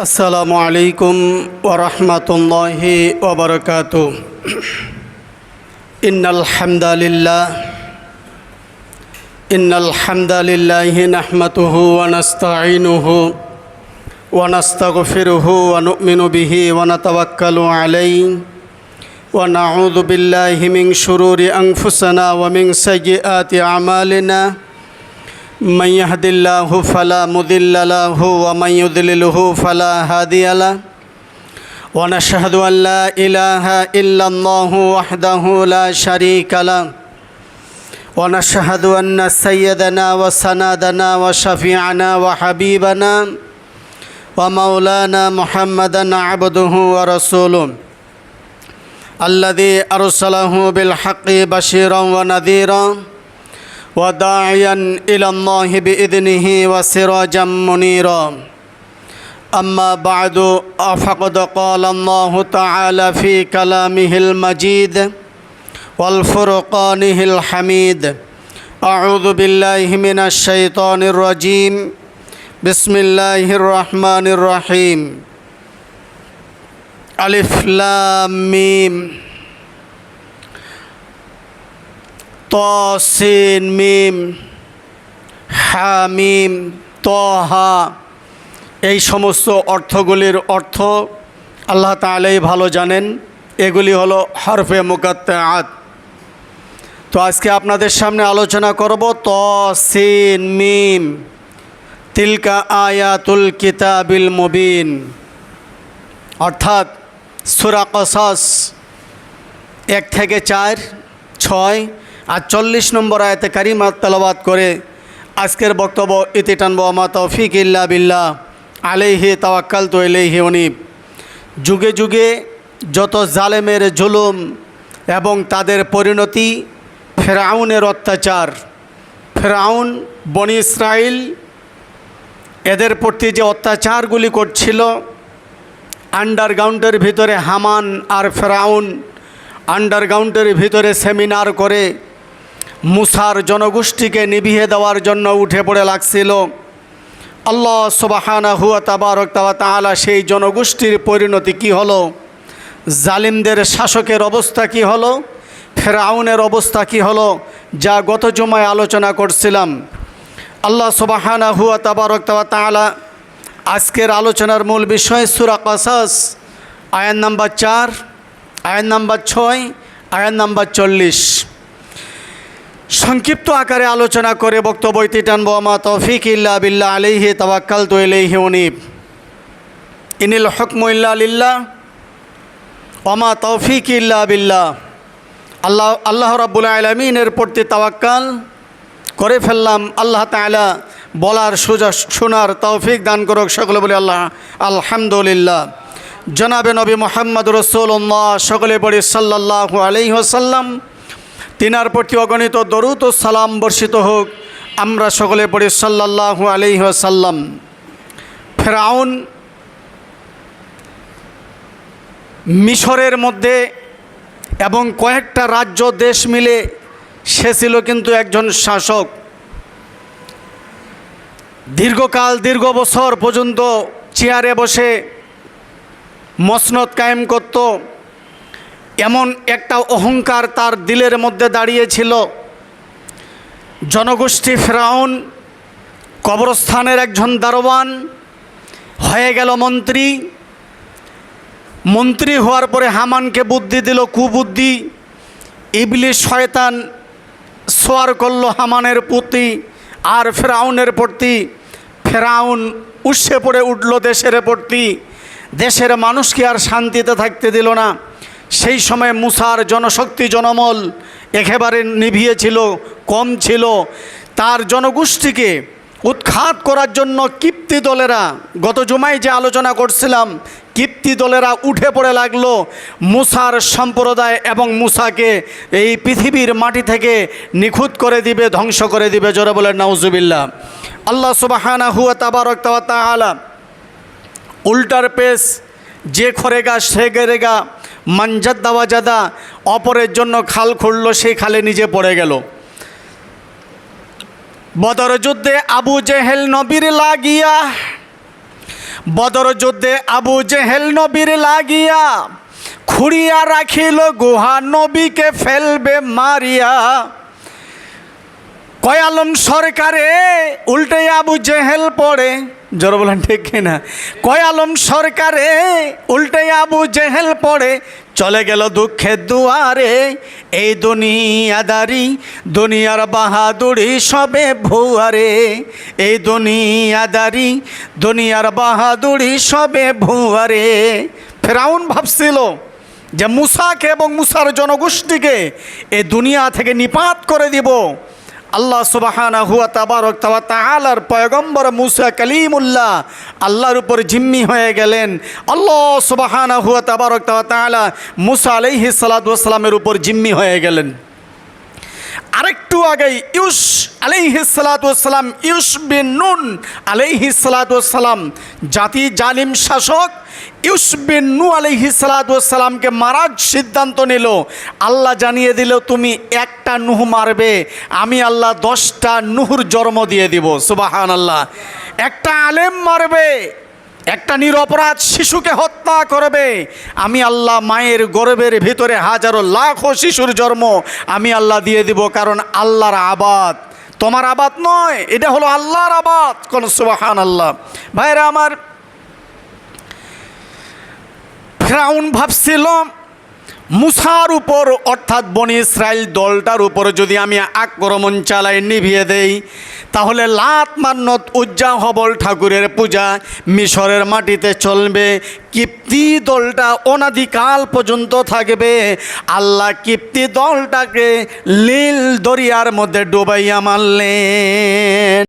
আসসালামু আলাইকুম ওয়া রাহমাতুল্লাহি ওয়া বারাকাতুহু। ইন্নাল হামদালিল্লাহি নাহমাদুহু ওয়া নাস্তাঈনুহু ওয়া নাস্তাগফিরুহু ওয়া নু'মিনু বিহি ওয়া নাতাওয়াক্কালু আলাইহি ওয়া নাউযু বিল্লাহি মিন শুরুরি আনফুসিনা ওয়া মিন সাইয়্যাতি আমালিনা। من يهد الله فلا مضل له ومن يضلله فلا هادي له ونشهد أن لا إله إلا الله وحده لا شريك له ونشهد أن سيدنا وسندنا وشفيعنا وحبيبنا ومولانا محمدا عبده ورسوله الذي أرسله بالحق بشيرا ونذيرا وداعيا إلى الله بإذنه وسراجا منيرا. أما بعد فقد قال الله تعالى في كلامه المجيد والفرقانه الحميد. أعوذ بالله من الشيطان الرجيم. بسم الله الرحمن الرحيم. ألف لام ميم তসিন মিম হামিম তহা, এই সমস্ত অর্থগুলির অর্থ আল্লাহ তাআলাই ভালো জানেন। এগুলি হলো হরফে মুকাত্তাআত। তো আজকে আপনাদের সামনে আলোচনা করব তসিন মিম, তিলকা আয়াতুল কিতাবিল মুবিন, অর্থাৎ সূরা কসস 1 থেকে 4, 6 আর 40 নম্বর আয়াতে কারিমাত তেলাওয়াত করে আজকের বক্তব্য ইতি টানবো। আমা তৌফিক ইল্লা বিল্লাহ আলাইহি তাওয়াক্কালতু ইলাইহি উনীব। যুগে যুগে যত জালেমের জুলুম এবং তাদের পরিণতি, ফেরাউনের অত্যাচার, ফেরাউন বনি ইসরাইল এদের প্রতি যে অত্যাচারগুলি করছিল, আন্ডারগ্রাউন্ডের ভিতরে হামান আর ফেরাউন আন্ডারগ্রাউন্ডের ভিতরে সেমিনার করে মুসার জনগোষ্ঠীকে নিভিয়ে দেওয়ার জন্য উঠে পড়ে লাগছিল। আল্লাহ সুবহানাহু ওয়া তাআলা সেই জনগোষ্ঠীর পরিণতি কি হলো, জালিমদের শাসকের অবস্থা কি হলো, ফেরাউনের অবস্থা কি হলো, যা গত জুমায় আলোচনা করছিলাম। আল্লাহ সুবহানাহু ওয়া তাআলা আজকের আলোচনার মূল বিষয় সূরা কসস আয়াত নাম্বার 4, আয়াত নাম্বার 6, আয়াত নাম্বার 40। সংক্ষিপ্ত আকারে আলোচনা করে বক্তব্য ইতি টানবো। আমা তৌফিক ইল্লা বিল্লাহ আলাইহি তাওয়াক্কালতু ইলাইহি উনীব। ইনিল হুকমু ইল্লা লিল্লাহ ওমা তৌফিক ইল্লা বিল্লাহ। আল্লাহ রাব্বুল আলামিনের প্রতি তাওয়াক্কাল করে ফেললাম। আল্লাহ তাআলা বলার শোনার তৌফিক দান করুক। সকলে বলি আল্লাহ আলহামদুলিল্লাহ। জনাবে নবী মুহাম্মদ রাসূলুল্লাহ, সকলে বলি সাল্লাল্লাহু আলাইহি ওয়াসাল্লাম। তিনার প্রতি অগণিত দরুদ ও সালাম বর্ষিত হোক। আমরা সকলে পড়ি সাল্লাল্লাহু আলাইহি ওয়াসাল্লাম। ফেরাউন মিশরের মধ্যে এবং কয়েকটা রাজ্য দেশ মিলে সে ছিল কিন্তু একজন শাসক। দীর্ঘকাল, দীর্ঘ বছর পর্যন্ত চেয়ারে বসে মসনদ কায়েম করত। এমন একটা অহংকার তার দিলের মধ্যে দাঁড়িয়েছিল। জনগোষ্ঠী ফেরাউন কবরস্থানের একজন দারোয়ান হয়ে গেল মন্ত্রী। মন্ত্রী হওয়ার পরে হামানকে বুদ্ধি দিল, কুবুদ্ধি। ইবলিস শয়তান সোয়ার করল হামানের প্রতি আর ফেরাউনের প্রতি। ফেরাউন উৎসে পড়ে উঠল দেশের প্রতি। দেশের মানুষকে আর শান্তিতে থাকতে দিল না। সেই সময় মুসার জনশক্তি, জনমল একেবারে নিভিয়েছিল, কম ছিল। তার জনগোষ্ঠীকে উৎখাত করার জন্য কিপ্তি দলেরা, গত জুমায় যে আলোচনা করছিলাম, কিপ্তি দলেরা উঠে পড়ে লাগলো মুসার সম্প্রদায় এবং মুসাকে এই পৃথিবীর মাটি থেকে নিখুঁত করে দিবে, ধ্বংস করে দিবে। জোরে বলে নাউজুবিল্লাহ। আল্লাহ সুবহানাহু ওয়া তাআলা উল্টার পেশ, যে খরেগা সে গেরেগা, মানজাদা ওয়াজাদা, অপরের জন্য খাল খুঁড়ল, সেই খালে নিজে পড়ে গেল। বদর যুদ্ধে আবু জেহেল নবীর লাগিয়া বদর যুদ্ধে আবু জেহেল নবীর লাগিয়া খুঁড়িয়া রাখিল গুহা, নবীকে ফেলবে মারিয়া। কয়ালম সরকারে উল্টে আবু জেহেল পড়ে, জোর বলেন ঠিক কিনা? কয়ালম সরকারে উল্টে আবু জেহেল পড়ে, চলে গেল দুঃখের দুয়ারে। এই দুনিয়াদারি দুনিয়ার বাহাদুরি সবে ভুয়ারে, এই দুনিয়াদারি দুনিয়ার বাহাদুরি সবে ভুয়ারে। ফেরাউন ভাবছিল যে মুসাকে এবং মুসার জনগোষ্ঠীকে এই দুনিয়া থেকে নিপাত করে দিব। আল্লাহ সুবহানাহু ওয়া তাআলার পয়গম্বর মুসা কালিমুল্লাহ আল্লাহর উপর জিম্মি হয়ে গেলেন। আল্লাহ সুবহানাহু ওয়া তাআলা মুসা আলাইহিস সালাতু ওয়াস সালামের উপর জিম্মি হয়ে গেলেন। আরেকটু আগেই ইউস আলাইহিস সালাতু ওয়াস সালাম, ইউস বিন নুন আলাইহিস সালাতু ওয়াস সালাম, জাতি জালিম শাসক ইউস বিন নূহ আলাইহিস সালাতু ওয়াস সালামকে মারার সিদ্ধান্ত নিল। আল্লাহ জানিয়ে দিল, তুমি একটা নূহ মারবে, আমি আল্লাহ 10টা নূহর জন্ম দিয়ে দিব। সুবহানাল্লাহ। একটা আলেম মারবে, একটা নিরপরাধ শিশুকে হত্যা করবে, আমি আল্লাহ মায়ের গর্ভের ভিতরে হাজারো লাখো শিশুর জন্ম আমি আল্লাহ দিয়ে দিব। কারণ আল্লাহর আবাদ, তোমার আবাদ নয়, এটা হলো আল্লাহর আবাদ। কোন সুবহানাল্লাহ। ভাইরা আমার, ফিরআউন ভাবছিল মুসার উপর অর্থাৎ বনি ইসরাইল দলটার উপর যদি আমি আক্রমণ চালাই, নিভিয়ে দেই, তাহলে লাত মান্নত উজ্জা হবল ঠাকুরের পূজা মিশরের মাটিতে চলবে। কিপ্তি দলটা অনাদিকাল পর্যন্ত থাকবে। আল্লাহ কিপ্তি দলটাকে নীল দরিয়ার মধ্যে ডুবাইয়া মারলেন।